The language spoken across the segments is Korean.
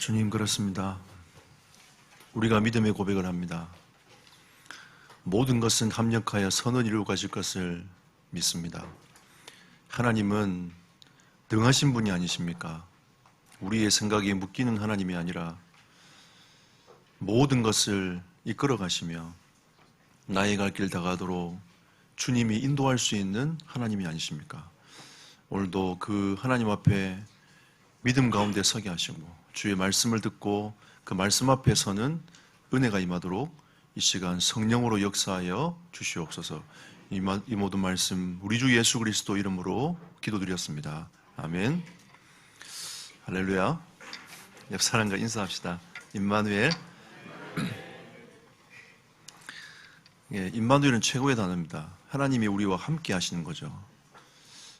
주님, 그렇습니다. 우리가 믿음의 고백을 합니다. 모든 것은 합력하여 선을 이루어 가실 것을 믿습니다. 하나님은 능하신 분이 아니십니까? 우리의 생각에 묶이는 하나님이 아니라 모든 것을 이끌어 가시며 나의 갈 길 다가도록 주님이 인도할 수 있는 하나님이 아니십니까? 오늘도 그 하나님 앞에 믿음 가운데 서게 하시고 주의 말씀을 듣고 그 말씀 앞에 서는 은혜가 임하도록 이 시간 성령으로 역사하여 주시옵소서. 이 모든 말씀 우리 주 예수 그리스도 이름으로 기도드렸습니다. 아멘. 할렐루야. 옆 사람과 인사합시다. 임마누엘. 예, 임마누엘은 최고의 단어입니다. 하나님이 우리와 함께 하시는 거죠.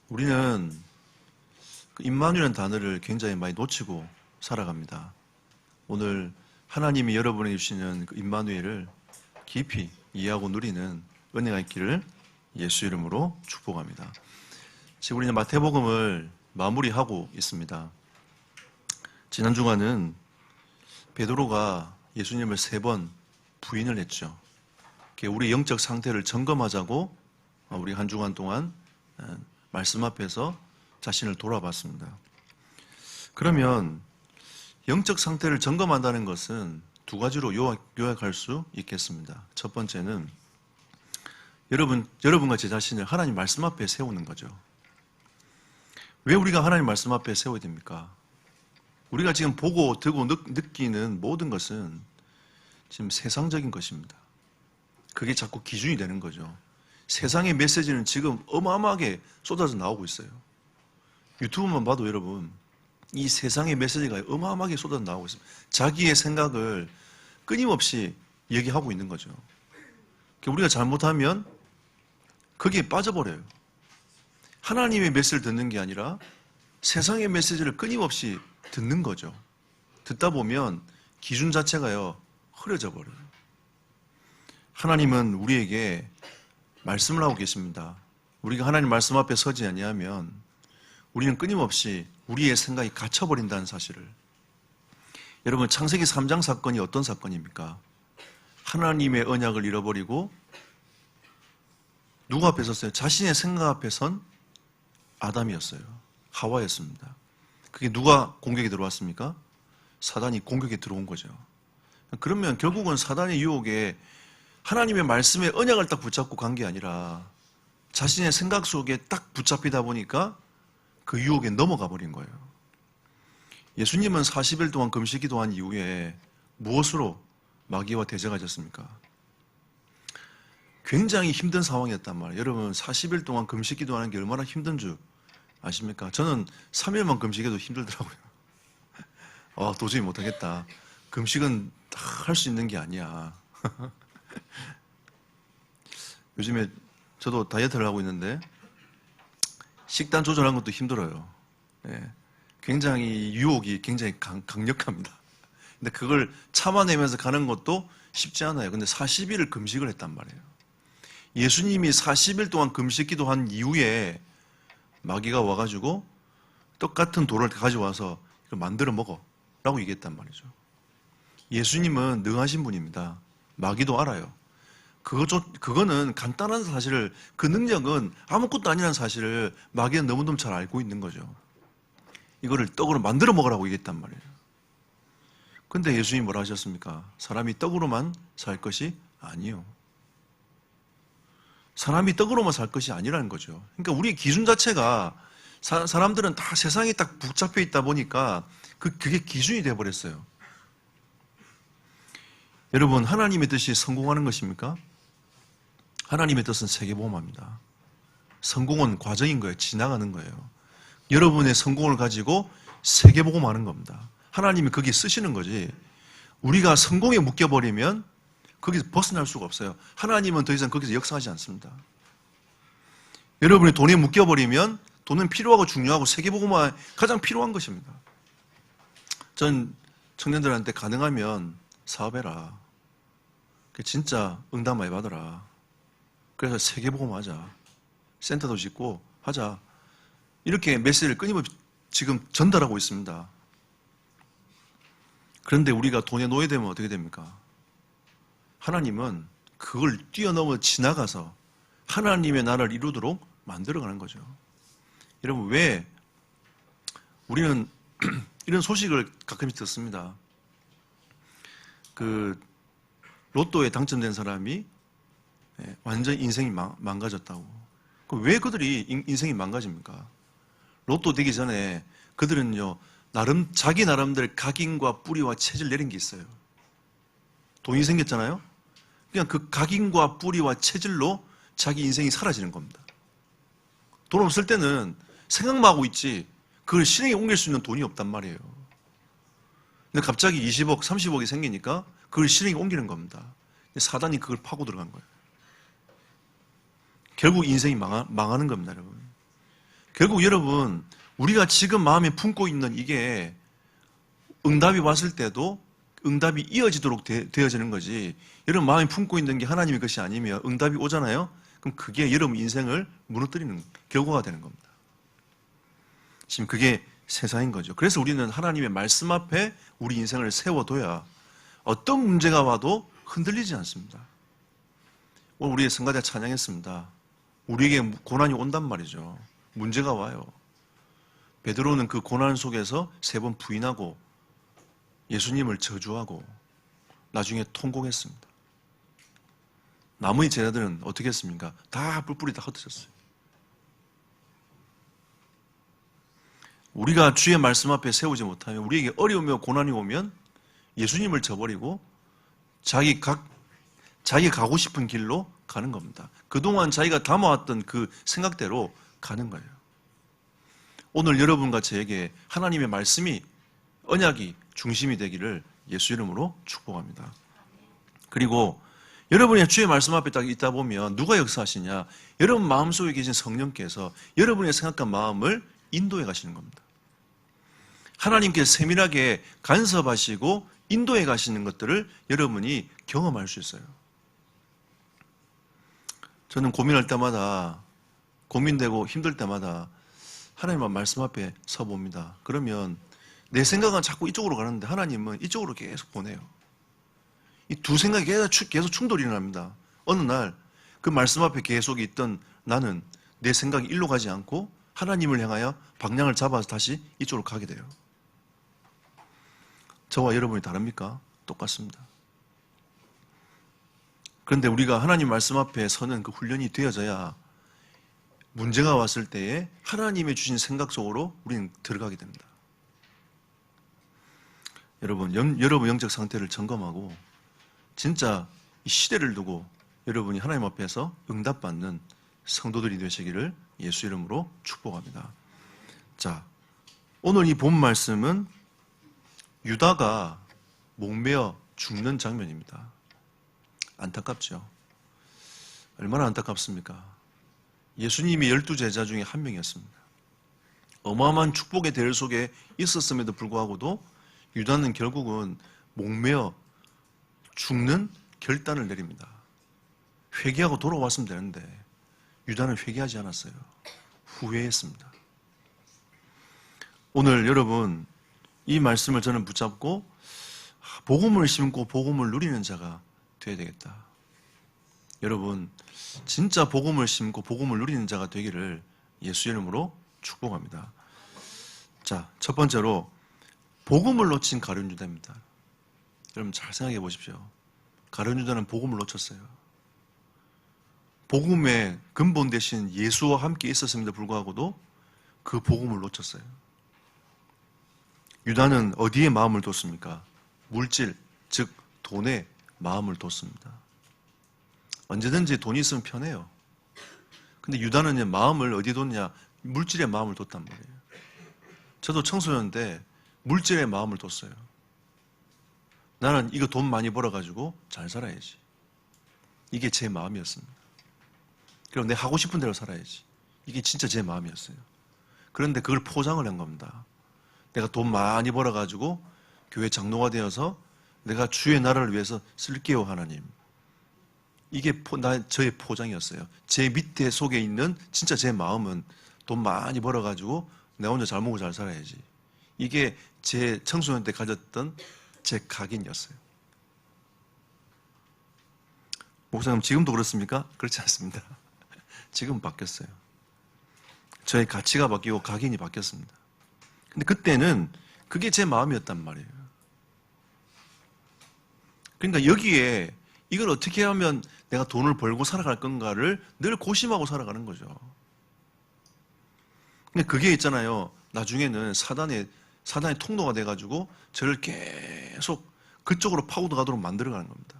우리는 그 임마누엘이라는 단어를 굉장히 많이 놓치고 살아갑니다. 오늘 하나님이 여러분에게 주시는 그 임마누엘을 깊이 이해하고 누리는 은혜가 있기를 예수 이름으로 축복합니다. 지금 우리는 마태복음을 마무리하고 있습니다. 지난 주간은 베드로가 예수님을 3번 부인을 했죠. 우리 영적 상태를 점검하자고 우리 한 주간 동안 말씀 앞에서 자신을 돌아봤습니다. 그러면 영적 상태를 점검한다는 것은 두 가지로 요약할 수 있겠습니다. 첫 번째는 여러분과 제 자신을 하나님 말씀 앞에 세우는 거죠. 왜 우리가 하나님 말씀 앞에 세워야 됩니까? 우리가 지금 보고 듣고 느끼는 모든 것은 지금 세상적인 것입니다. 그게 자꾸 기준이 되는 거죠. 세상의 메시지는 지금 어마어마하게 쏟아져 나오고 있어요. 유튜브만 봐도 여러분, 이 세상의 메시지가 어마어마하게 쏟아져 나오고 있습니다. 자기의 생각을 끊임없이 얘기하고 있는 거죠. 우리가 잘못하면 거기에 빠져버려요. 하나님의 메시지를 듣는 게 아니라 세상의 메시지를 끊임없이 듣는 거죠. 듣다 보면 기준 자체가요, 흐려져 버려요. 하나님은 우리에게 말씀을 하고 계십니다. 우리가 하나님 말씀 앞에 서지 아니하면 우리는 끊임없이 우리의 생각이 갇혀버린다는 사실을. 여러분, 창세기 3장 사건이 어떤 사건입니까? 하나님의 언약을 잃어버리고 누구 앞에 섰어요? 자신의 생각 앞에 선 아담이었어요. 하와였습니다. 그게 누가 공격에 들어왔습니까? 사단이 공격에 들어온 거죠. 그러면 결국은 사단의 유혹에 하나님의 말씀에 언약을 딱 붙잡고 간 게 아니라 자신의 생각 속에 딱 붙잡히다 보니까 그 유혹에 넘어가 버린 거예요. 예수님은 40일 동안 금식 기도한 이후에 무엇으로 마귀와 대적하셨습니까? 굉장히 힘든 상황이었단 말이에요. 여러분, 40일 동안 금식 기도하는 게 얼마나 힘든 줄 아십니까? 저는 3일만 금식해도 힘들더라고요. 도저히 못하겠다. 금식은 할 수 있는 게 아니야. 요즘에 저도 다이어트를 하고 있는데 식단 조절하는 것도 힘들어요. 예. 굉장히 유혹이 굉장히 강력합니다. 근데 그걸 참아내면서 가는 것도 쉽지 않아요. 근데 40일을 금식을 했단 말이에요. 예수님이 40일 동안 금식 기도한 이후에 마귀가 와가지고 똑같은 돌을 가져와서 이걸 만들어 먹어 라고 얘기했단 말이죠. 예수님은 능하신 분입니다. 마귀도 알아요. 그거는 간단한 사실을, 그 능력은 아무것도 아니라는 사실을 마귀는 너무너무 잘 알고 있는 거죠. 이거를 떡으로 만들어 먹으라고 얘기했단 말이에요. 근데 예수님이 뭐라 하셨습니까? 사람이 떡으로만 살 것이 아니요. 사람이 떡으로만 살 것이 아니라는 거죠. 그러니까 우리의 기준 자체가 사람들은 다 세상에 딱 붙잡혀 있다 보니까 그게 기준이 되어버렸어요. 여러분, 하나님의 뜻이 성공하는 것입니까? 하나님의 뜻은 세계복음화입니다. 성공은 과정인 거예요. 지나가는 거예요. 여러분의 성공을 가지고 세계복음화하는 겁니다. 하나님이 거기에 쓰시는 거지. 우리가 성공에 묶여버리면 거기서 벗어날 수가 없어요. 하나님은 더 이상 거기서 역사하지 않습니다. 여러분이 돈에 묶여버리면 돈은 필요하고 중요하고 세계복음화 가장 필요한 것입니다. 전 청년들한테 가능하면 사업해라. 진짜 응답 많이 받아라. 그래서 세계복음화 하자. 센터도 짓고 하자. 이렇게 메시지를 끊임없이 지금 전달하고 있습니다. 그런데 우리가 돈에 노예되면 어떻게 됩니까? 하나님은 그걸 뛰어넘어 지나가서 하나님의 나라를 이루도록 만들어가는 거죠. 여러분, 왜 우리는 이런 소식을 가끔씩 듣습니다. 그 로또에 당첨된 사람이 완전 인생이 망가졌다고. 왜 그들이 인생이 망가집니까? 로또 되기 전에 그들은요, 자기 나름대로 각인과 뿌리와 체질 내린 게 있어요. 돈이 생겼잖아요? 그냥 그 각인과 뿌리와 체질로 자기 인생이 사라지는 겁니다. 돈 없을 때는 생각만 하고 있지, 그걸 실행에 옮길 수 있는 돈이 없단 말이에요. 근데 갑자기 20억, 30억이 생기니까 그걸 실행에 옮기는 겁니다. 사단이 그걸 파고 들어간 거예요. 결국 인생이 망하는 겁니다, 여러분. 결국 여러분, 우리가 지금 마음에 품고 있는 이게 응답이 왔을 때도 응답이 이어지도록 되어지는 거지. 여러분 마음에 품고 있는 게 하나님의 것이 아니면 응답이 오잖아요? 그럼 그게 여러분 인생을 무너뜨리는 결과가 되는 겁니다. 지금 그게 세상인 거죠. 그래서 우리는 하나님의 말씀 앞에 우리 인생을 세워둬야 어떤 문제가 와도 흔들리지 않습니다. 오늘 우리의 성가대 찬양했습니다. 우리에게 고난이 온단 말이죠. 문제가 와요. 베드로는 그 고난 속에서 3번 부인하고 예수님을 저주하고 나중에 통곡했습니다. 나머지 제자들은 어떻게 했습니까? 다 뿔뿔이 다 흩어졌어요. 우리가 주의 말씀 앞에 세우지 못하면, 우리에게 어려우며 고난이 오면 예수님을 저버리고 자기가 가고 싶은 길로 가는 겁니다. 그동안 자기가 담아왔던 그 생각대로 가는 거예요. 오늘 여러분과 저에게 하나님의 말씀이, 언약이 중심이 되기를 예수 이름으로 축복합니다. 그리고 여러분이 주의 말씀 앞에 딱 있다 보면 누가 역사하시냐? 여러분 마음속에 계신 성령께서 여러분의 생각과 마음을 인도해 가시는 겁니다. 하나님께서 세밀하게 간섭하시고 인도해 가시는 것들을 여러분이 경험할 수 있어요. 저는 고민할 때마다, 고민되고 힘들 때마다 하나님의 말씀 앞에 서봅니다. 그러면 내 생각은 자꾸 이쪽으로 가는데 하나님은 이쪽으로 계속 보내요. 이 두 생각이 계속 충돌이 일어납니다. 어느 날 그 말씀 앞에 계속 있던 나는 내 생각이 일로 가지 않고 하나님을 향하여 방향을 잡아서 다시 이쪽으로 가게 돼요. 저와 여러분이 다릅니까? 똑같습니다. 그런데 우리가 하나님 말씀 앞에 서는 그 훈련이 되어져야 문제가 왔을 때에 하나님의 주신 생각 속으로 우리는 들어가게 됩니다. 여러분 영적 상태를 점검하고 진짜 이 시대를 두고 여러분이 하나님 앞에서 응답받는 성도들이 되시기를 예수 이름으로 축복합니다. 자, 오늘 이 본 말씀은 유다가 목매어 죽는 장면입니다. 안타깝죠? 얼마나 안타깝습니까? 예수님이 12제자 중에 한 명이었습니다. 어마어마한 축복의 대열 속에 있었음에도 불구하고도 유다는 결국은 목매어 죽는 결단을 내립니다. 회개하고 돌아왔으면 되는데 유다는 회개하지 않았어요. 후회했습니다. 오늘 여러분 이 말씀을 저는 붙잡고 복음을 심고 복음을 누리는 자가 되어야 되겠다. 여러분 진짜 복음을 심고 복음을 누리는 자가 되기를 예수 이름으로 축복합니다. 자, 첫 번째로 복음을 놓친 가룟 유다입니다. 여러분 잘 생각해 보십시오. 가룟 유다는 복음을 놓쳤어요. 복음의 근본 대신 예수와 함께 있었음에도 불구하고도 그 복음을 놓쳤어요. 유다는 어디에 마음을 뒀습니까? 물질, 즉 돈에 마음을 뒀습니다. 언제든지 돈이 있으면 편해요. 근데 유다는 마음을 어디에 뒀냐? 물질에 마음을 뒀단 말이에요. 저도 청소년 때 물질에 마음을 뒀어요. 나는 이거 돈 많이 벌어가지고 잘 살아야지. 이게 제 마음이었습니다. 그리고 내가 하고 싶은 대로 살아야지. 이게 진짜 제 마음이었어요. 그런데 그걸 포장을 한 겁니다. 내가 돈 많이 벌어가지고 교회 장로가 되어서 내가 주의 나라를 위해서 쓸게요, 하나님. 이게 저의 포장이었어요. 제 밑에 속에 있는 진짜 제 마음은 돈 많이 벌어가지고 내가 혼자 잘 먹고 잘 살아야지. 이게 제 청소년 때 가졌던 제 각인이었어요. 목사님 지금도 그렇습니까? 그렇지 않습니다. 지금 바뀌었어요. 저의 가치가 바뀌고 각인이 바뀌었습니다. 근데 그때는 그게 제 마음이었단 말이에요. 그러니까 여기에 이걸 어떻게 하면 내가 돈을 벌고 살아갈 건가를 늘 고심하고 살아가는 거죠. 근데 그게 있잖아요. 나중에는 사단의 통로가 돼가지고 저를 계속 그쪽으로 파고들어가도록 만들어가는 겁니다.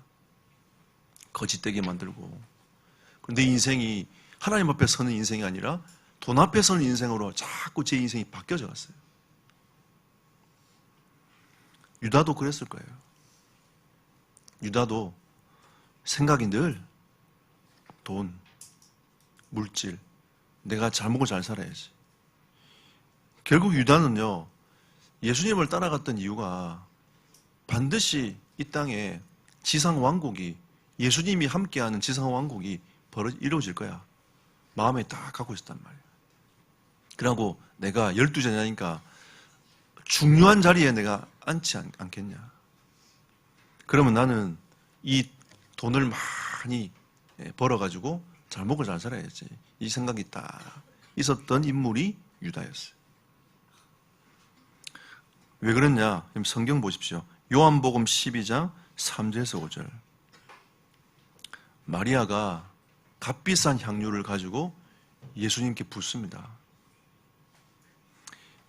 거짓되게 만들고. 내 인생이 하나님 앞에 서는 인생이 아니라 돈 앞에 서는 인생으로 자꾸 제 인생이 바뀌어져 갔어요. 유다도 그랬을 거예요. 유다도 생각이 늘 돈, 물질, 내가 잘 먹고 잘 살아야지. 결국 유다는요, 예수님을 따라갔던 이유가 반드시 이 땅에 지상 왕국이, 예수님이 함께하는 지상 왕국이 이루어질 거야. 마음에 딱 갖고 있었단 말이에요. 그러고 내가 12제자니까 중요한 자리에 내가 앉지 않겠냐. 그러면 나는 이 돈을 많이 벌어가지고 잘 먹고 잘 살아야지. 이 생각이 딱 있었던 인물이 유다였어요. 왜 그랬냐? 성경 보십시오. 요한복음 12장 3절에서 5절. 마리아가 값비싼 향유를 가지고 예수님께 붓습니다.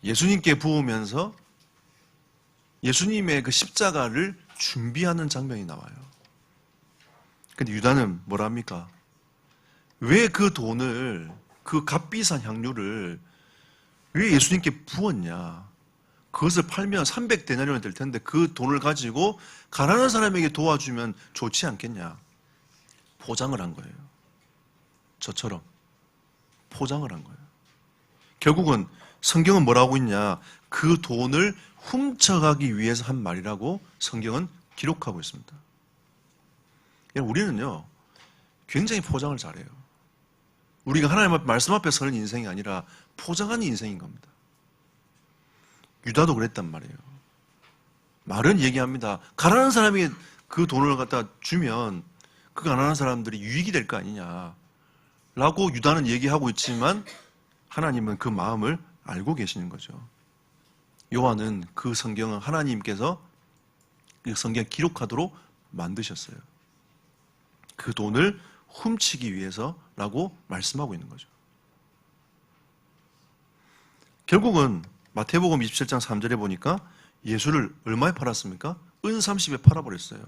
예수님께 부으면서 예수님의 그 십자가를 준비하는 장면이 나와요. 근데 유다는 뭐라 합니까? 왜 그 돈을, 그 값비싼 향유를 왜 예수님께 부었냐? 그것을 팔면 300데나리온이 될 텐데 그 돈을 가지고 가난한 사람에게 도와주면 좋지 않겠냐? 포장을 한 거예요. 저처럼 포장을 한 거예요. 결국은 성경은 뭐라고 있냐? 그 돈을 훔쳐가기 위해서 한 말이라고 성경은 기록하고 있습니다. 우리는요, 굉장히 포장을 잘해요. 우리가 하나님 말씀 앞에 서는 인생이 아니라 포장하는 인생인 겁니다. 유다도 그랬단 말이에요. 말은 얘기합니다. 가난한 사람이 그 돈을 갖다 주면 그 가난한 사람들이 유익이 될 거 아니냐 라고 유다는 얘기하고 있지만 하나님은 그 마음을 알고 계시는 거죠. 요한은 그 성경은 하나님께서 그 성경 기록하도록 만드셨어요. 그 돈을 훔치기 위해서라고 말씀하고 있는 거죠. 결국은 마태복음 27장 3절에 보니까 예수를 얼마에 팔았습니까? 은 30에 팔아버렸어요.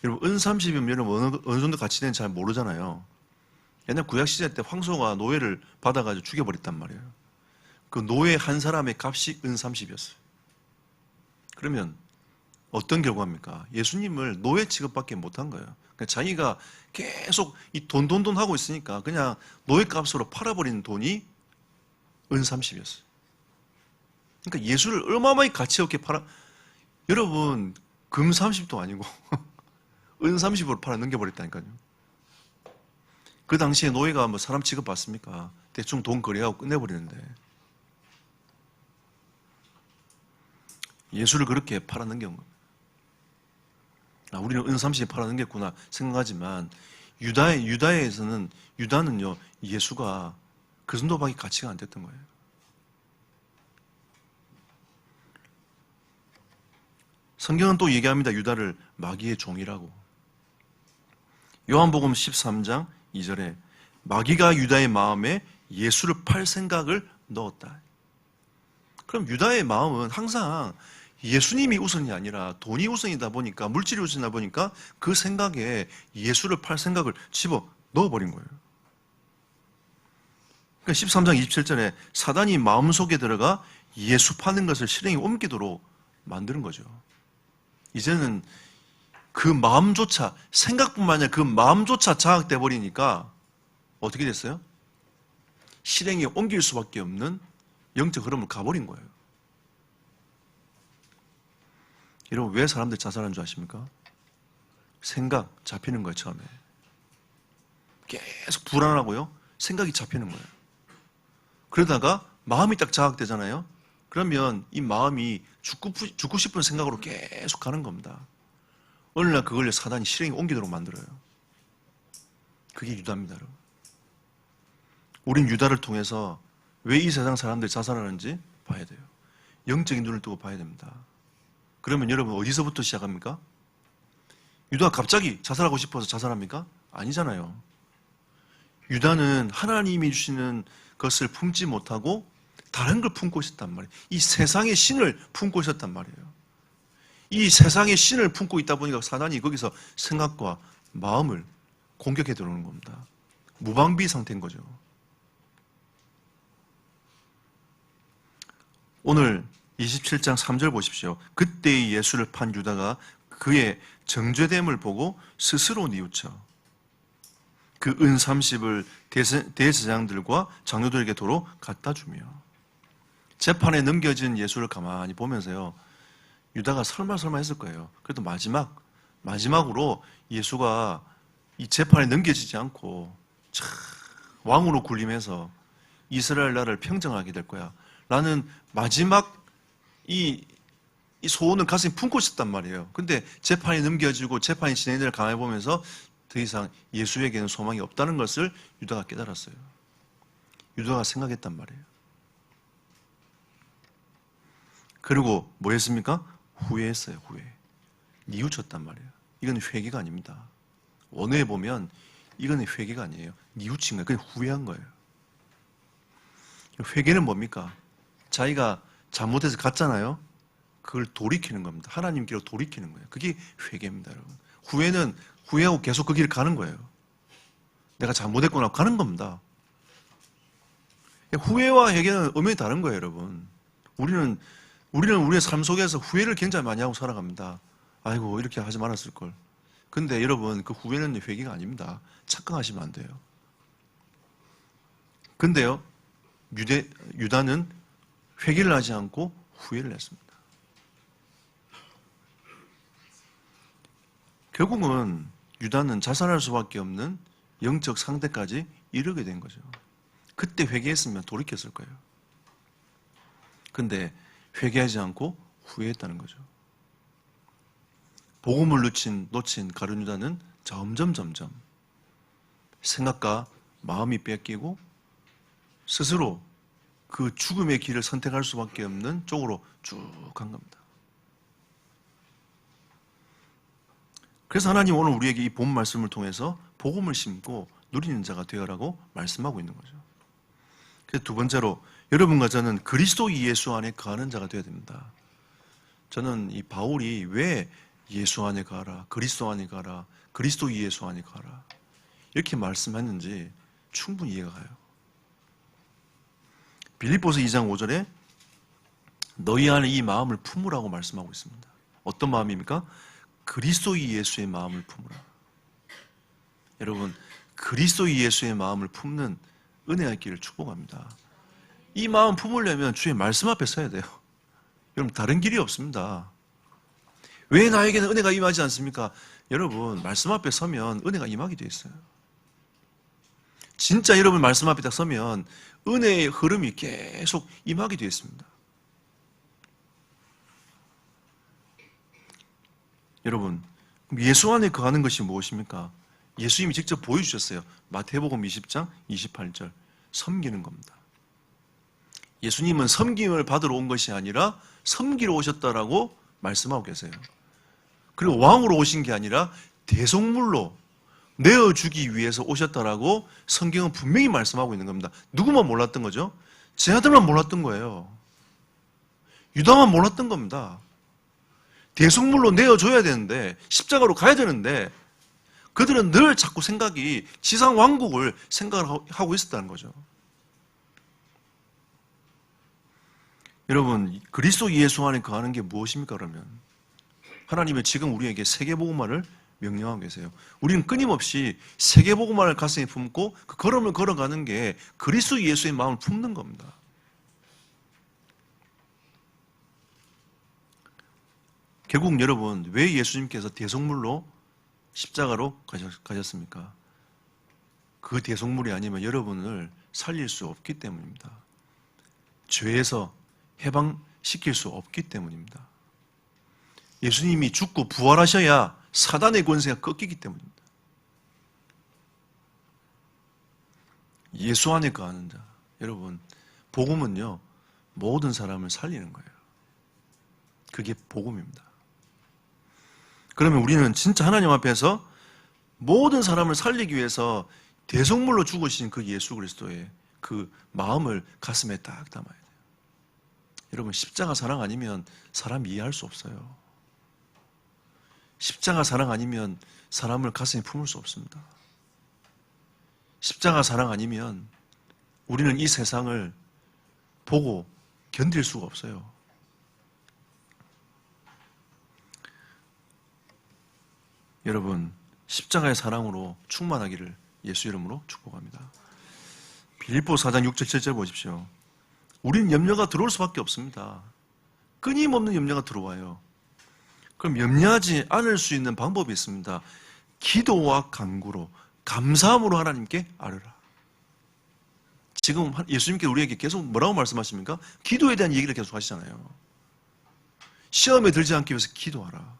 여러분, 은 30이면 여러분 어느 정도 가치 되는지 잘 모르잖아요. 옛날 구약시대 때 황소가 노예를 받아가지고 죽여버렸단 말이에요. 그 노예 한 사람의 값이 은 30이었어요. 그러면 어떤 결과입니까? 예수님을 노예 취급밖에 못한 거예요. 그러니까 자기가 계속 이 돈 하고 있으니까 그냥 노예 값으로 팔아버린 돈이 은 30이었어요. 그러니까 예수를 어마어마하게 가치 없게 여러분, 금 30도 아니고 은 30으로 팔아 넘겨버렸다니까요. 그 당시에 노예가 뭐 사람 취급받습니까? 대충 돈 거래하고 끝내버리는데 예수를 그렇게 팔아 넘긴 겁니다. 우리는 은 30에 팔아 넘겼구나 생각하지만 유다는요, 예수가 그 정도밖에 가치가 안 됐던 거예요. 성경은 또 얘기합니다. 유다를 마귀의 종이라고. 요한복음 13장 2절에 마귀가 유다의 마음에 예수를 팔 생각을 넣었다. 그럼 유다의 마음은 항상 예수님이 우선이 아니라 돈이 우선이다 보니까, 물질이 우선이다 보니까 그 생각에 예수를 팔 생각을 집어 넣어버린 거예요. 그러니까 13장 27절에 사단이 마음속에 들어가 예수 파는 것을 실행에 옮기도록 만드는 거죠. 이제는 그 마음조차, 생각뿐만 아니라 그 마음조차 자극돼 버리니까 어떻게 됐어요? 실행에 옮길 수밖에 없는 영적 흐름을 가버린 거예요. 여러분, 왜 사람들이 자살하는 줄 아십니까? 생각 잡히는 거예요. 처음에 계속 불안하고요, 생각이 잡히는 거예요. 그러다가 마음이 딱 자극되잖아요. 그러면 이 마음이 죽고 싶은 생각으로 계속 가는 겁니다. 어느 날 그걸 사단이 실행에 옮기도록 만들어요. 그게 유다입니다, 여러분. 우린 유다를 통해서 왜 이 세상 사람들이 자살하는지 봐야 돼요. 영적인 눈을 뜨고 봐야 됩니다. 그러면 여러분 어디서부터 시작합니까? 유다가 갑자기 자살하고 싶어서 자살합니까? 아니잖아요. 유다는 하나님이 주시는 것을 품지 못하고 다른 걸 품고 있었단 말이에요. 이 세상의 신을 품고 있었단 말이에요. 이 세상의 신을 품고 있다 보니까 사단이 거기서 생각과 마음을 공격해 들어오는 겁니다. 무방비 상태인 거죠. 오늘 27장 3절 보십시오. 그때의 예수를 판 유다가 그의 정죄됨을 보고 스스로 뉘우쳐 그 은 30을 대제사장들과 장로들에게 도로 갖다 주며 재판에 넘겨진 예수를 가만히 보면서요. 유다가 설마 했을 거예요. 그래도 마지막으로 예수가 이 재판에 넘겨지지 않고 왕으로 군림해서 이스라엘 나라를 평정하게 될 거야. 라는 마지막 이 소원을 가슴에 품고 있었단 말이에요. 근데 재판이 넘겨지고 재판이 진행되는 걸 가만히 보면서 더 이상 예수에게는 소망이 없다는 것을 유다가 깨달았어요. 유다가 생각했단 말이에요. 그리고 뭐 했습니까? 후회했어요. 뉘우쳤단 말이에요. 이건 회개가 아닙니다. 원어에 보면 이건 회개가 아니에요. 뉘우친 거예요. 그냥 후회한 거예요. 회개는 뭡니까? 자기가 잘못해서 갔잖아요. 그걸 돌이키는 겁니다. 하나님께로 돌이키는 거예요. 그게 회개입니다, 여러분. 후회는 후회하고 계속 그 길을 가는 거예요. 내가 잘못했구나 가는 겁니다. 후회와 회개는 의미가 다른 거예요, 여러분. 우리는 우리의 삶 속에서 후회를 굉장히 많이 하고 살아갑니다. 아이고, 이렇게 하지 말았을 걸. 근데 여러분, 그 후회는 회개가 아닙니다. 착각하시면 안 돼요. 근데요, 유다는 회개를 하지 않고 후회를 했습니다. 결국은 유다는 자살할 수밖에 없는 영적 상태까지 이르게 된 거죠. 그때 회개했으면 돌이켰을 거예요. 근데 회개하지 않고 후회했다는 거죠. 복음을 놓친 가룟 유다는 점점 생각과 마음이 뺏기고 스스로 그 죽음의 길을 선택할 수밖에 없는 쪽으로 쭉 간 겁니다. 그래서 하나님 오늘 우리에게 이 본 말씀을 통해서 복음을 심고 누리는 자가 되어라고 말씀하고 있는 거죠. 그래서 두 번째로 여러분과 저는 그리스도 예수 안에 거하는 자가 되어야 됩니다. 저는 이 바울이 왜 예수 안에 거하라, 그리스도 안에 거하라, 그리스도 예수 안에 거하라 이렇게 말씀했는지 충분히 이해가 가요. 빌립보서 2장 5절에 너희 안에 이 마음을 품으라고 말씀하고 있습니다. 어떤 마음입니까? 그리스도 예수의 마음을 품으라. 여러분, 그리스도 예수의 마음을 품는 은혜의 길을 축복합니다. 이 마음 품으려면 주의 말씀 앞에 서야 돼요. 여러분, 다른 길이 없습니다. 왜 나에게는 은혜가 임하지 않습니까? 여러분, 말씀 앞에 서면 은혜가 임하게 되어 있어요. 진짜 여러분 말씀 앞에 딱 서면 은혜의 흐름이 계속 임하게 되어 있습니다. 여러분, 예수 안에 거하는 것이 무엇입니까? 예수님이 직접 보여주셨어요. 마태복음 20장 28절 섬기는 겁니다. 예수님은 섬김을 받으러 온 것이 아니라 섬기러 오셨다라고 말씀하고 계세요. 그리고 왕으로 오신 게 아니라 대속물로 내어주기 위해서 오셨다라고 성경은 분명히 말씀하고 있는 겁니다. 누구만 몰랐던 거죠? 제 아들만 몰랐던 거예요. 유다만 몰랐던 겁니다. 대속물로 내어줘야 되는데 십자가로 가야 되는데 그들은 늘 자꾸 생각이 지상 왕국을 생각하고 있었다는 거죠. 여러분, 그리스도 예수 안에 거하는 게 무엇입니까? 그러면 하나님은 지금 우리에게 세계복음화를 명령하고 계세요. 우리는 끊임없이 세계복음화를 가슴에 품고 그 걸음을 걸어가는 게 그리스도 예수의 마음을 품는 겁니다. 결국 여러분, 왜 예수님께서 대속물로 십자가로 가셨습니까? 그 대속물이 아니면 여러분을 살릴 수 없기 때문입니다. 죄에서 해방시킬 수 없기 때문입니다. 예수님이 죽고 부활하셔야 사단의 권세가 꺾이기 때문입니다. 예수 안에 거하는 자. 여러분, 복음은요, 모든 사람을 살리는 거예요. 그게 복음입니다. 그러면 우리는 진짜 하나님 앞에서 모든 사람을 살리기 위해서 대속물로 죽으신 그 예수 그리스도의 그 마음을 가슴에 딱 담아야 돼요. 여러분, 십자가 사랑 아니면 사람 이해할 수 없어요. 십자가 사랑 아니면 사람을 가슴에 품을 수 없습니다. 십자가 사랑 아니면 우리는 이 세상을 보고 견딜 수가 없어요. 여러분, 십자가의 사랑으로 충만하기를 예수 이름으로 축복합니다. 빌립보 4장 6절 7절 보십시오. 우리는 염려가 들어올 수밖에 없습니다. 끊임없는 염려가 들어와요. 그럼 염려하지 않을 수 있는 방법이 있습니다. 기도와 간구로, 감사함으로 하나님께 아뢰라. 지금 예수님께서 우리에게 계속 뭐라고 말씀하십니까? 기도에 대한 얘기를 계속 하시잖아요. 시험에 들지 않기 위해서 기도하라.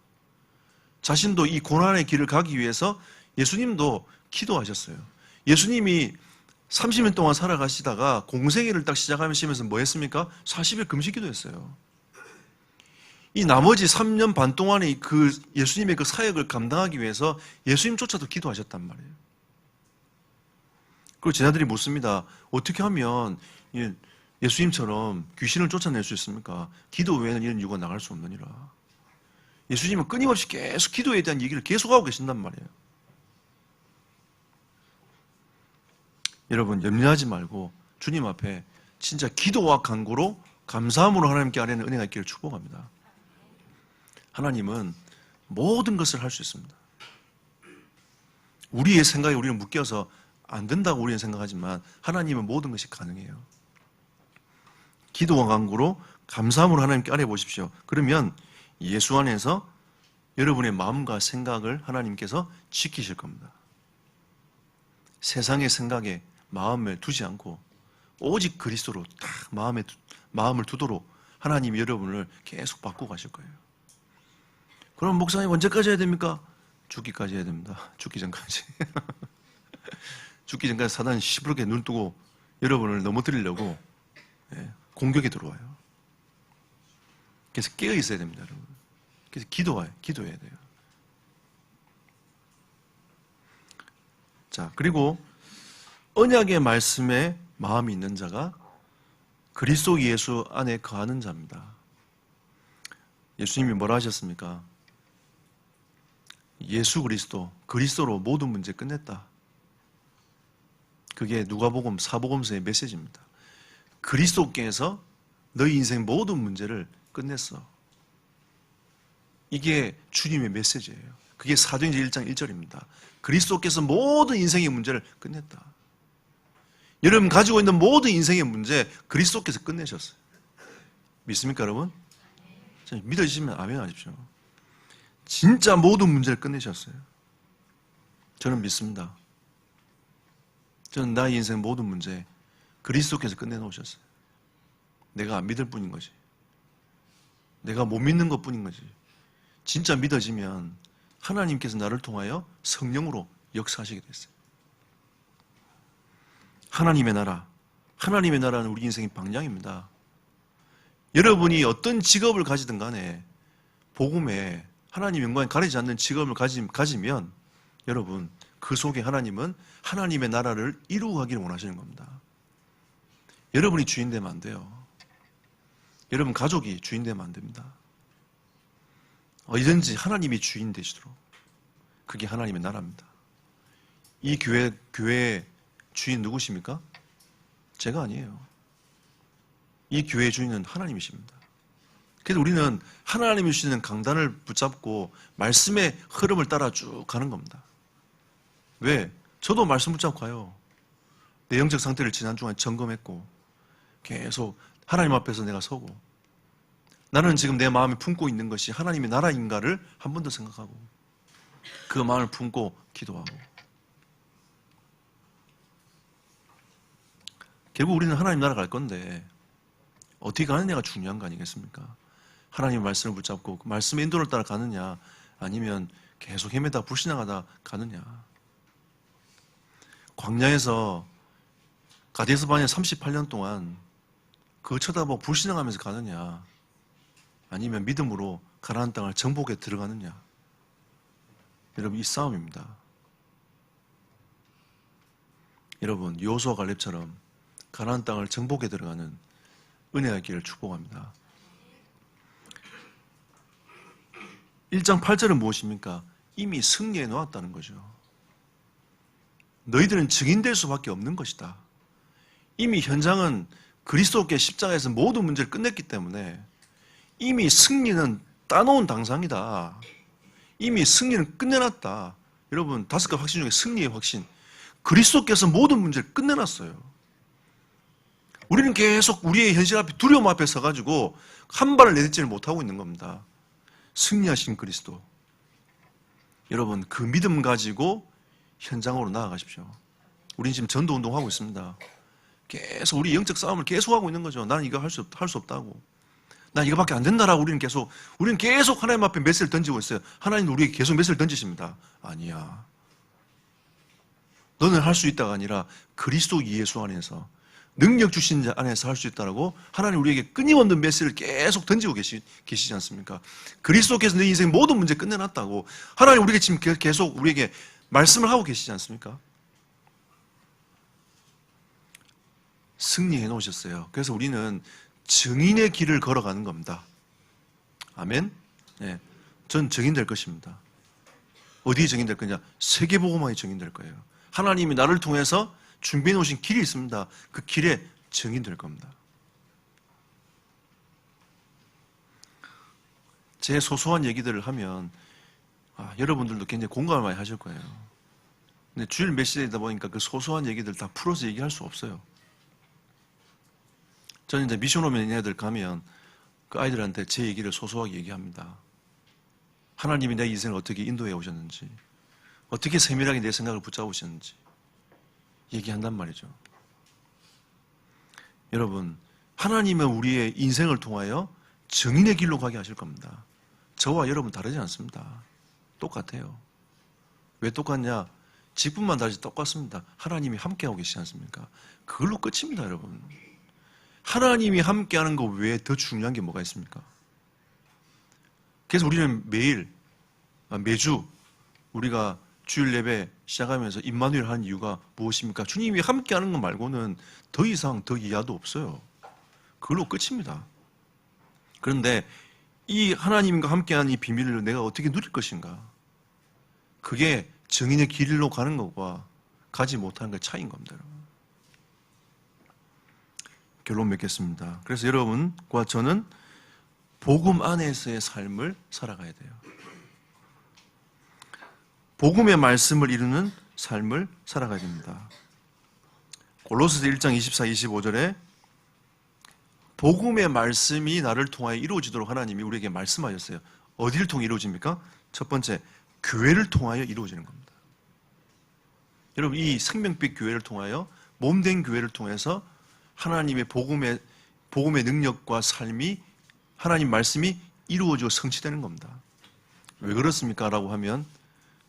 자신도 이 고난의 길을 가기 위해서 예수님도 기도하셨어요. 예수님이 30년 동안 살아가시다가 공생애를 딱 시작하시면서 뭐 했습니까? 40일 금식 기도했어요. 이 나머지 3년 반 동안의 그 예수님의 그 사역을 감당하기 위해서 예수님조차도 기도하셨단 말이에요. 그리고 제자들이 묻습니다. 어떻게 하면 예수님처럼 귀신을 쫓아낼 수 있습니까? 기도 외에는 이런 이유가 나갈 수 없느니라. 예수님은 끊임없이 계속 기도에 대한 얘기를 계속하고 계신단 말이에요. 여러분, 염려하지 말고 주님 앞에 진짜 기도와 간구로 감사함으로 하나님께 아뢰는 은혜가 있기를 축복합니다. 하나님은 모든 것을 할 수 있습니다. 우리의 생각에 우리는 묶여서 안 된다고 우리는 생각하지만 하나님은 모든 것이 가능해요. 기도와 간구로 감사함으로 하나님께 아뢰 보십시오. 그러면 예수 안에서 여러분의 마음과 생각을 하나님께서 지키실 겁니다. 세상의 생각에 마음을 두지 않고 오직 그리스도로 딱 마음을 두도록 하나님이 여러분을 계속 바꾸고 가실 거예요. 그럼 목사님 언제까지 해야 됩니까? 죽기까지 해야 됩니다. 죽기 전까지. 죽기 전까지 사단이 시부르게 눈 뜨고 여러분을 넘어뜨리려고 공격이 들어와요. 그래서 깨어 있어야 됩니다, 여러분. 그래서 기도해야 돼요. 자, 그리고 언약의 말씀에 마음이 있는 자가 그리스도 예수 안에 거하는 자입니다. 예수님이 뭐라 하셨습니까? 예수 그리스도로 모든 문제 끝냈다. 그게 누가복음 사복음서의 메시지입니다. 그리스도께서 너희 인생 모든 문제를 끝냈어. 이게 주님의 메시지예요. 그게 사도행전 1장 1절입니다. 그리스도께서 모든 인생의 문제를 끝냈다. 여러분 가지고 있는 모든 인생의 문제 그리스도께서 끝내셨어요. 믿습니까, 여러분? 믿어지시면 아멘 하십시오. 진짜 모든 문제를 끝내셨어요. 저는 믿습니다. 저는 나의 인생 모든 문제 그리스도께서 끝내놓으셨어요. 내가 안 믿을 뿐인 거지. 내가 못 믿는 것 뿐인 거지. 진짜 믿어지면 하나님께서 나를 통하여 성령으로 역사하시게 됐어요. 하나님의 나라는 우리 인생의 방향입니다. 여러분이 어떤 직업을 가지든 간에 복음에 하나님 영광에 가리지 않는 직업을 가지면 여러분 그 속에 하나님은 하나님의 나라를 이루어 가기를 원하시는 겁니다. 여러분이 주인 되면 안 돼요. 여러분 가족이 주인 되면 안 됩니다. 어디든지 하나님이 주인 되시도록. 그게 하나님의 나라입니다. 이 교회의 주인 누구십니까? 제가 아니에요. 이 교회의 주인은 하나님이십니다. 그래서 우리는 하나님이 주시는 강단을 붙잡고 말씀의 흐름을 따라 쭉 가는 겁니다. 왜? 저도 말씀 붙잡고 가요. 내 영적 상태를 지난주간 점검했고 계속 하나님 앞에서 내가 서고 나는 지금 내 마음에 품고 있는 것이 하나님의 나라인가를 한 번 더 생각하고 그 마음을 품고 기도하고 결국 우리는 하나님 나라 갈 건데 어떻게 가느냐가 중요한 거 아니겠습니까? 하나님의 말씀을 붙잡고 그 말씀의 인도를 따라 가느냐, 아니면 계속 헤매다 불신앙하다 가느냐. 광야에서 가데스 바네 38년 동안 그거 쳐다보고 불신앙하면서 가느냐, 아니면 믿음으로 가나안 땅을 정복에 들어가느냐. 여러분, 이 싸움입니다. 여러분, 여호수아 갈렙처럼 가나안 땅을 정복에 들어가는 은혜의 길을 축복합니다. 1장 8절은 무엇입니까? 이미 승리해 놓았다는 거죠. 너희들은 증인될 수밖에 없는 것이다. 이미 현장은 그리스도께 십자가에서 모든 문제를 끝냈기 때문에 이미 승리는 따놓은 당상이다. 이미 승리는 끝내놨다. 여러분, 5가지 확신 중에 승리의 확신. 그리스도께서 모든 문제를 끝내놨어요. 우리는 계속 우리의 현실 앞에, 두려움 앞에 서가지고 한 발을 내딛지를 못하고 있는 겁니다. 승리하신 그리스도. 여러분, 그 믿음 가지고 현장으로 나아가십시오. 우린 지금 전도운동하고 있습니다. 계속 우리 영적 싸움을 계속하고 있는 거죠. 나는 이거 할 수 없다고. 난 이거밖에 안 된다라고 우리는 계속 하나님 앞에 메시지를 던지고 있어요. 하나님도 우리에게 계속 메시지를 던지십니다. 아니야. 너는 할 수 있다가 아니라 그리스도 예수 안에서 능력 주신 자 안에서 할 수 있다라고 하나님 우리에게 끊임없는 메시지를 계속 던지고 계시지 않습니까? 그리스도께서 내 인생 모든 문제 끝내놨다고 하나님 우리에게 지금 계속 우리에게 말씀을 하고 계시지 않습니까? 승리해 놓으셨어요. 그래서 우리는 증인의 길을 걸어가는 겁니다. 아멘? 네. 전 증인 될 것입니다. 어디에 증인 될 거냐? 세계복음화에 증인 될 거예요. 하나님이 나를 통해서 준비해 놓으신 길이 있습니다. 그 길에 증인 될 겁니다. 제 소소한 얘기들을 하면 여러분들도 굉장히 공감을 많이 하실 거예요. 근데 주일 메시지이다 보니까 그 소소한 얘기들 다 풀어서 얘기할 수 없어요. 저는 이제 미션 오면 애들 가면 그 아이들한테 제 얘기를 소소하게 얘기합니다. 하나님이 내 인생을 어떻게 인도해 오셨는지, 어떻게 세밀하게 내 생각을 붙잡으셨는지 얘기한단 말이죠. 여러분, 하나님은 우리의 인생을 통하여 증인의 길로 가게 하실 겁니다. 저와 여러분 다르지 않습니다. 똑같아요. 왜 똑같냐? 직분만 다시 똑같습니다. 하나님이 함께하고 계시지 않습니까? 그걸로 끝입니다, 여러분. 하나님이 함께하는 것 외에 더 중요한 게 뭐가 있습니까? 그래서 우리는 매주 우리가 주일 예배 시작하면서 임마누엘 하는 이유가 무엇입니까? 주님이 함께하는 것 말고는 더 이상 더 이하도 없어요. 그걸로 끝입니다. 그런데 이 하나님과 함께하는 이 비밀을 내가 어떻게 누릴 것인가? 그게 증인의 길로 가는 것과 가지 못하는 것 차이인 겁니다. 여러분. 결론 맺겠습니다. 그래서 여러분과 저는 복음 안에서의 삶을 살아가야 돼요. 복음의 말씀을 이루는 삶을 살아가야 됩니다. 골로새서 1장 24, 25절에 복음의 말씀이 나를 통하여 이루어지도록 하나님이 우리에게 말씀하셨어요. 어디를 통해 이루어집니까? 첫 번째, 교회를 통하여 이루어지는 겁니다. 여러분, 이 생명빛 교회를 통하여, 몸된 교회를 통해서 하나님의 복음의 능력과 삶이, 하나님 말씀이 이루어지고 성취되는 겁니다. 왜 그렇습니까? 라고 하면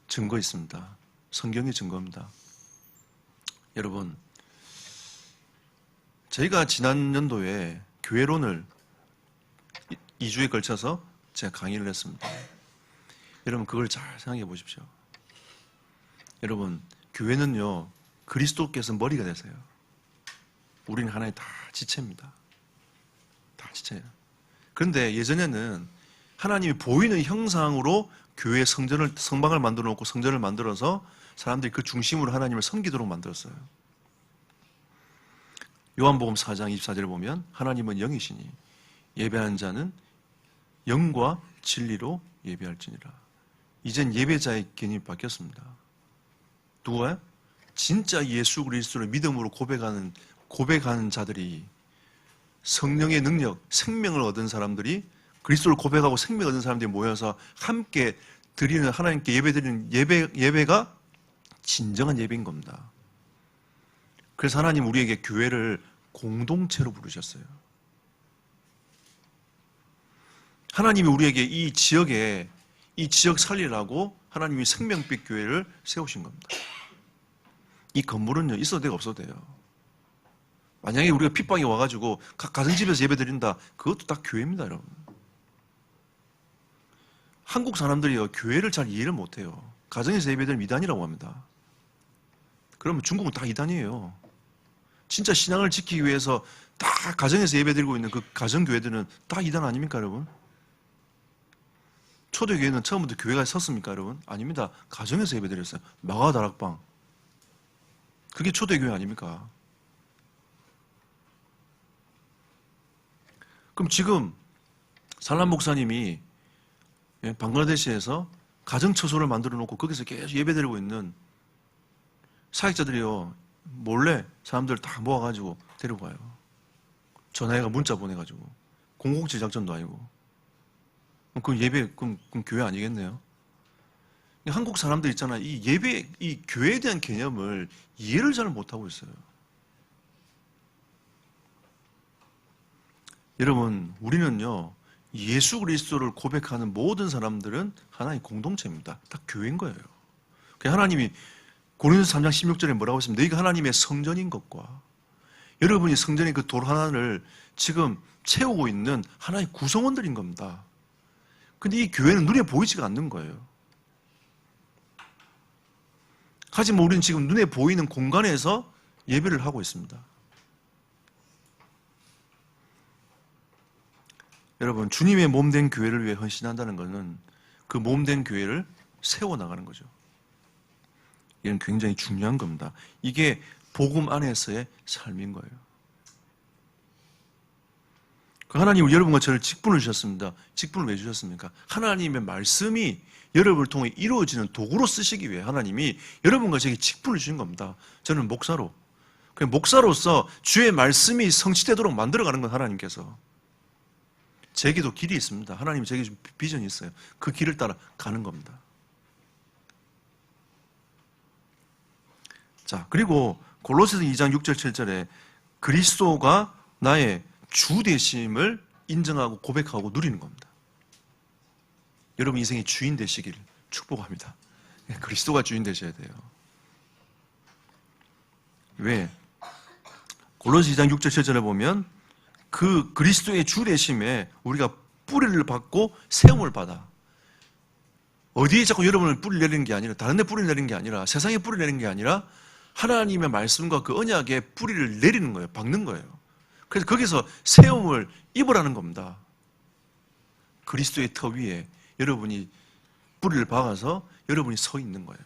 증거 있습니다. 성경의 증거입니다. 여러분, 저희가 지난 연도에 교회론을 2주에 걸쳐서 제가 강의를 했습니다. 여러분, 그걸 잘 생각해 보십시오. 여러분, 교회는요, 그리스도께서 머리가 되세요. 우리는 하나의 다 지체입니다. 다 지체예요. 그런데 예전에는 하나님이 보이는 형상으로 교회 성방을 만들어 놓고 성전을 만들어서 사람들이 그 중심으로 하나님을 섬기도록 만들었어요. 요한복음 4장 24절을 보면 하나님은 영이시니 예배하는 자는 영과 진리로 예배할지니라. 이젠 예배자의 개념이 바뀌었습니다. 누구야? 진짜 예수 그리스도를 믿음으로 고백하는 자들이, 성령의 능력, 생명을 얻은 사람들이, 그리스도를 고백하고 생명을 얻은 사람들이 모여서 함께 드리는, 하나님께 예배드리는 예배가 진정한 예배인 겁니다. 그래서 하나님 우리에게 교회를 공동체로 부르셨어요. 하나님이 우리에게 이 지역 살리라고 하나님이 생명빛 교회를 세우신 겁니다. 이 건물은요, 있어도 되고 없어도 돼요. 만약에 우리가 핍박이 와가지고 각 가정집에서 예배 드린다, 그것도 다 교회입니다, 여러분. 한국 사람들이요, 교회를 잘 이해를 못해요. 가정에서 예배드리면 이단이라고 합니다. 그러면 중국은 다 이단이에요. 진짜 신앙을 지키기 위해서 다 가정에서 예배드리고 있는 그 가정교회들은 다 이단 아닙니까, 여러분? 초대교회는 처음부터 교회가 섰습니까, 여러분? 아닙니다. 가정에서 예배드렸어요. 마가다락방. 그게 초대교회 아닙니까? 그럼 지금 살람 목사님이 방글라데시에서 가정처소를 만들어 놓고 거기서 계속 예배드리고 있는 사역자들이요, 몰래 사람들 다 모아가지고 데리고 가요. 전화해가 문자 보내가지고. 공공칠 작전도 아니고. 그럼 예배, 그럼 교회 아니겠네요? 한국 사람들 있잖아요. 이 예배, 이 교회에 대한 개념을 이해를 잘 못하고 있어요. 여러분, 우리는요, 예수 그리스도를 고백하는 모든 사람들은 하나의 공동체입니다. 다 교회인 거예요. 하나님이 고린도서 3장 16절에 뭐라고 했습니까? 너희가 하나님의 성전인 것과 여러분이 성전의 그 돌 하나를 지금 채우고 있는 하나의 구성원들인 겁니다. 근데 이 교회는 눈에 보이지가 않는 거예요. 하지만 우리는 지금 눈에 보이는 공간에서 예배를 하고 있습니다. 여러분, 주님의 몸된 교회를 위해 헌신한다는 것은 그 몸된 교회를 세워나가는 거죠. 이건 굉장히 중요한 겁니다. 이게 복음 안에서의 삶인 거예요. 하나님은 여러분과 저를 직분을 주셨습니다. 직분을 왜 주셨습니까? 하나님의 말씀이 여러분을 통해 이루어지는 도구로 쓰시기 위해 하나님이 여러분과 저에게 직분을 주신 겁니다. 저는 목사로. 목사로서 주의 말씀이 성취되도록 만들어가는 건 하나님께서. 제게도 길이 있습니다. 하나님이 제게 준 비전이 있어요. 그 길을 따라 가는 겁니다. 자, 그리고 골로새서 2장 6절 7절에 그리스도가 나의 주 되심을 인정하고 고백하고 누리는 겁니다. 여러분 인생의 주인 되시기를 축복합니다. 그리스도가 주인 되셔야 돼요. 왜? 골로새 2장 6절 7절에 보면 그 그리스도의 주 되심에 우리가 뿌리를 받고 세움을 받아. 어디에 자꾸 여러분을 뿌리를 내리는 게 아니라, 다른 데 뿌리를 내리는 게 아니라, 세상에 뿌리를 내리는 게 아니라 하나님의 말씀과 그 언약에 뿌리를 내리는 거예요. 박는 거예요. 그래서 거기서 세움을 입으라는 겁니다. 그리스도의 터 위에 여러분이 뿌리를 박아서 여러분이 서 있는 거예요.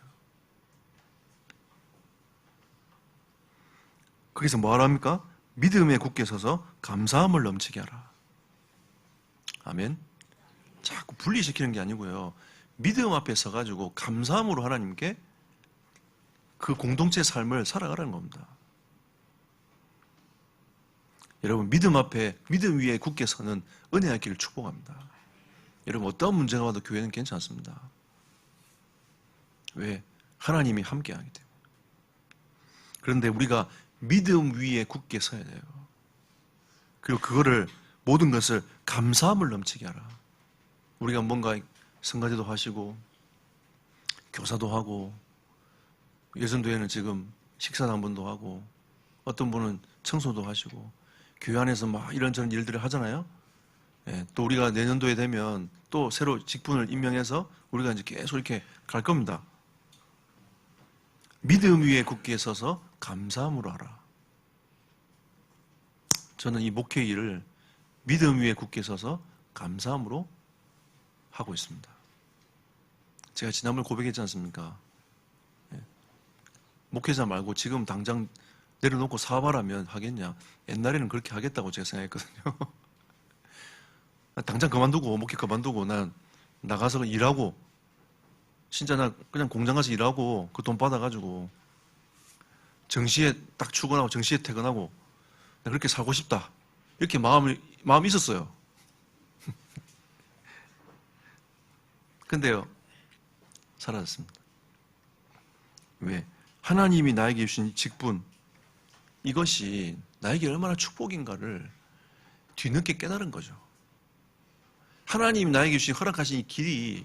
거기서 뭐 하랍니까? 믿음에 굳게 서서 감사함을 넘치게 하라. 아멘. 자꾸 분리시키는 게 아니고요. 믿음 앞에 서가지고 감사함으로 하나님께 그 공동체의 삶을 살아가라는 겁니다. 여러분, 믿음 앞에, 믿음 위에 굳게 서는 은혜의 길을 축복합니다. 여러분, 어떤 문제가 와도 교회는 괜찮습니다. 왜? 하나님이 함께하기 때문에. 그런데 우리가 믿음 위에 굳게 서야 돼요. 그리고 그거를, 모든 것을 감사함을 넘치게 하라. 우리가 뭔가 성가대도 하시고 교사도 하고 예선도에는 지금 식사당번도 하고 어떤 분은 청소도 하시고 교회 안에서 막 이런저런 일들을 하잖아요. 예, 또 우리가 내년도에 되면 또 새로 직분을 임명해서 우리가 이제 계속 이렇게 갈 겁니다. 믿음 위에 굳게 서서 감사함으로 하라. 저는 이 목회 일을 믿음 위에 굳게 서서 감사함으로 하고 있습니다. 제가 지난번에 고백했지 않습니까? 예. 목회자 말고 지금 당장 내려놓고 사업하라면 하겠냐? 옛날에는 그렇게 하겠다고 제가 생각했거든요. 당장 그만두고, 목회 그만두고, 난 나가서 일하고, 진짜 나 그냥 공장 가서 일하고, 그 돈 받아가지고, 정시에 딱 출근하고, 정시에 퇴근하고, 나 그렇게 살고 싶다. 이렇게 마음이 있었어요. 근데요, 사라졌습니다. 왜? 하나님이 나에게 주신 직분, 이것이 나에게 얼마나 축복인가를 뒤늦게 깨달은 거죠. 하나님이 나에게 주신 허락하신 이 길이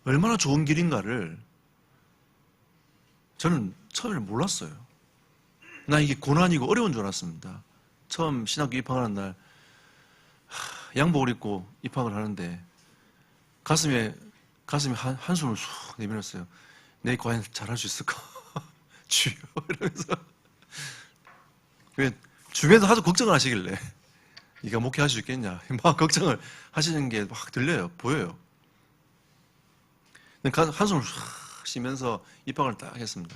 얼마나 좋은 길인가를 저는 처음에 몰랐어요. 나 이게 고난이고 어려운 줄 알았습니다. 처음 신학교 입학하는 날 양복을 입고 입학을 하는데 가슴에 한숨을 쑥 내밀었어요. 내 과연 잘할 수 있을까? 주여 이러면서 주변에서 하도 걱정을 하시길래 네가 목회할 수 있겠냐 막 걱정을 하시는 게 막 들려요. 보여요. 한숨을 싹 쉬면서 입학을 딱 했습니다.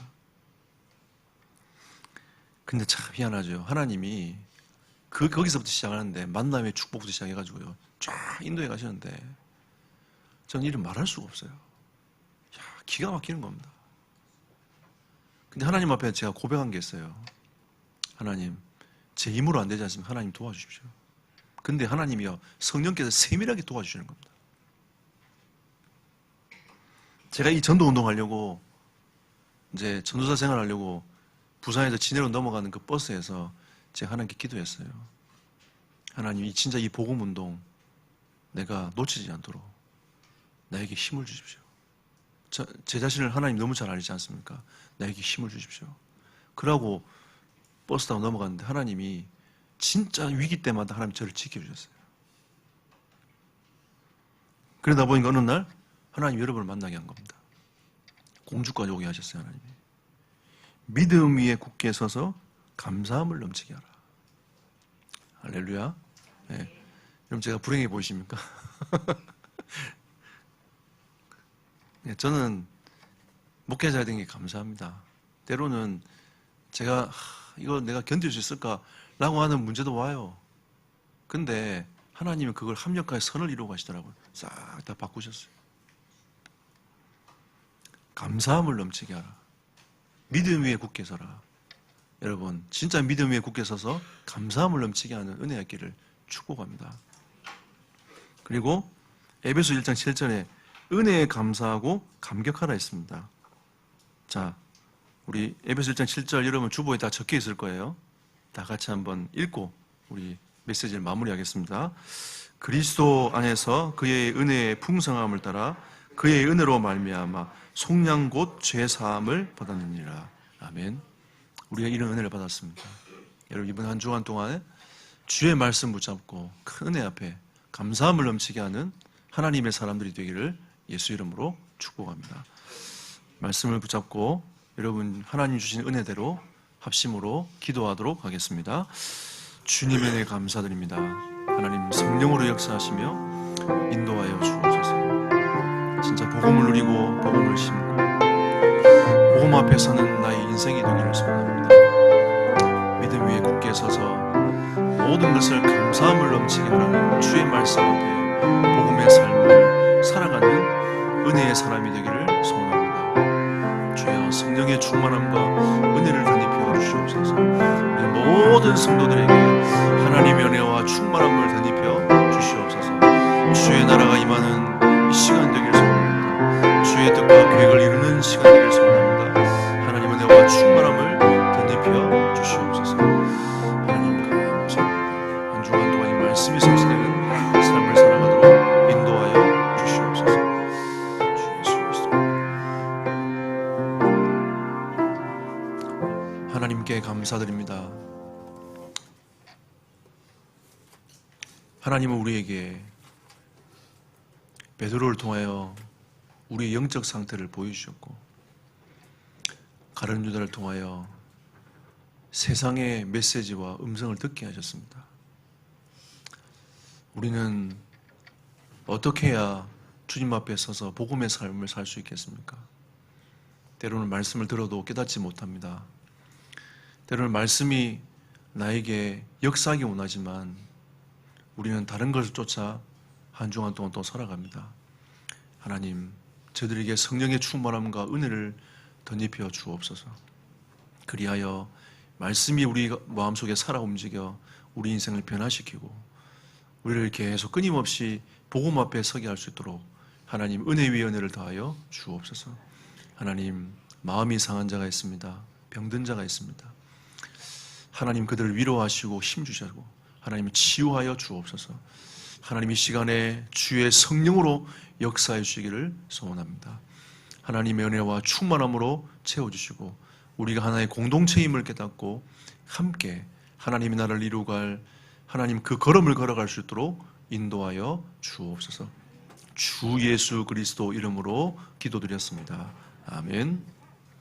근데 참 희한하죠. 하나님이 거기서부터 시작하는데 만남의 축복부터 시작해가지고요. 쫙 인도에 가시는데 저는 이를 말할 수가 없어요. 야, 기가 막히는 겁니다. 근데 하나님 앞에 제가 고백한 게 있어요. 하나님, 제 힘으로 안 되지 않습니까? 하나님 도와주십시오. 근데 하나님이요, 성령께서 세밀하게 도와주시는 겁니다. 제가 이 전도 운동하려고 이제 전도사 생활하려고 부산에서 진해로 넘어가는 그 버스에서 제가 하나님께 기도했어요. 하나님, 진짜 이 복음 운동 내가 놓치지 않도록 나에게 힘을 주십시오. 제 자신을 하나님 너무 잘 알지 않습니까? 나에게 힘을 주십시오. 그러고 버스 타고 넘어갔는데 하나님이 진짜 위기 때마다 하나님 저를 지켜주셨어요. 그러다 보니까 어느 날 하나님 여러분을 만나게 한 겁니다. 공주까지 오게 하셨어요. 하나님이. 믿음 위에 굳게 서서 감사함을 넘치게 하라. 할렐루야. 네. 여러분 제가 불행해 보이십니까? 네, 저는 목회자가 된 게 감사합니다. 때로는 제가 이거 내가 견딜 수 있을까라고 하는 문제도 와요. 근데 하나님은 그걸 합력하여 선을 이루어 가시더라고요. 싹 다 바꾸셨어요. 감사함을 넘치게 하라. 믿음 위에 굳게 서라. 여러분 진짜 믿음 위에 굳게 서서 감사함을 넘치게 하는 은혜의 길을 축복합니다. 그리고 에베소 1장 7절에 은혜에 감사하고 감격하라 했습니다. 자, 우리 에베소 1장 7절 여러분 주보에 다 적혀 있을 거예요. 다 같이 한번 읽고 우리 메시지를 마무리하겠습니다. 그리스도 안에서 그의 은혜의 풍성함을 따라 그의 은혜로 말미암아 속량 곧 죄사함을 받았느니라. 아멘. 우리가 이런 은혜를 받았습니다. 여러분 이번 한 주간 동안에 주의 말씀 붙잡고 큰 은혜 앞에 감사함을 넘치게 하는 하나님의 사람들이 되기를 예수 이름으로 축복합니다. 말씀을 붙잡고 여러분 하나님 주신 은혜대로 합심으로 기도하도록 하겠습니다. 주님의 은혜 감사드립니다. 하나님 성령으로 역사하시며 인도하여 주옵소서. 진짜 복음을 누리고 복음을 심고 복음 앞에 서는 나의 인생이 되기를 소원합니다. 믿음 위에 굳게 서서 모든 것을 감사함을 넘치게 하라는 주의 말씀 앞에 복음의 삶을 살아가는 은혜의 사람이 되기를 소원합니다. 주여 성령의 충만함과 은혜를 덧입혀 주시옵소서. 우리 모든 성도들에게 하나님의 은혜와 충만함을 덧입혀 주시옵소서. 주의 나라가 임하는 이 시간 되기를 소원합니다. 주의 뜻과 계획을 이루는 시간 되기를 소원합니다. 하나님 은혜와 충만함을 덧입혀 주시옵소서. 하나님 감사합니다. 한 주간 동안 이 말씀이 성취되는 삶을 살아가도록 인도하여 주시옵소서. 주 예수 그리스도 하나님께 감사드립니다. 하나님은 우리에게 베드로를 통하여 우리의 영적 상태를 보여주셨고 가룟 유다를 통하여 세상의 메시지와 음성을 듣게 하셨습니다. 우리는 어떻게 해야 주님 앞에 서서 복음의 삶을 살 수 있겠습니까? 때로는 말씀을 들어도 깨닫지 못합니다. 때로는 말씀이 나에게 역사하기 원하지만 우리는 다른 것을 쫓아 한 주간 동안 또 살아갑니다. 하나님, 저들에게 성령의 충만함과 은혜를 덧입혀 주옵소서. 그리하여 말씀이 우리 마음속에 살아 움직여 우리 인생을 변화시키고 우리를 계속 끊임없이 복음 앞에 서게 할 수 있도록 하나님 은혜 위에 은혜를 더하여 주옵소서. 하나님, 마음이 상한 자가 있습니다. 병든 자가 있습니다. 하나님 그들을 위로하시고 힘주시고 하나님 치유하여 주옵소서. 하나님 이 시간에 주의 성령으로 역사해 주시기를 소원합니다. 하나님의 은혜와 충만함으로 채워주시고 우리가 하나의 공동체임을 깨닫고 함께 하나님의 나라를 이루갈 하나님 그 걸음을 걸어갈 수 있도록 인도하여 주옵소서. 주 예수 그리스도 이름으로 기도드렸습니다. 아멘.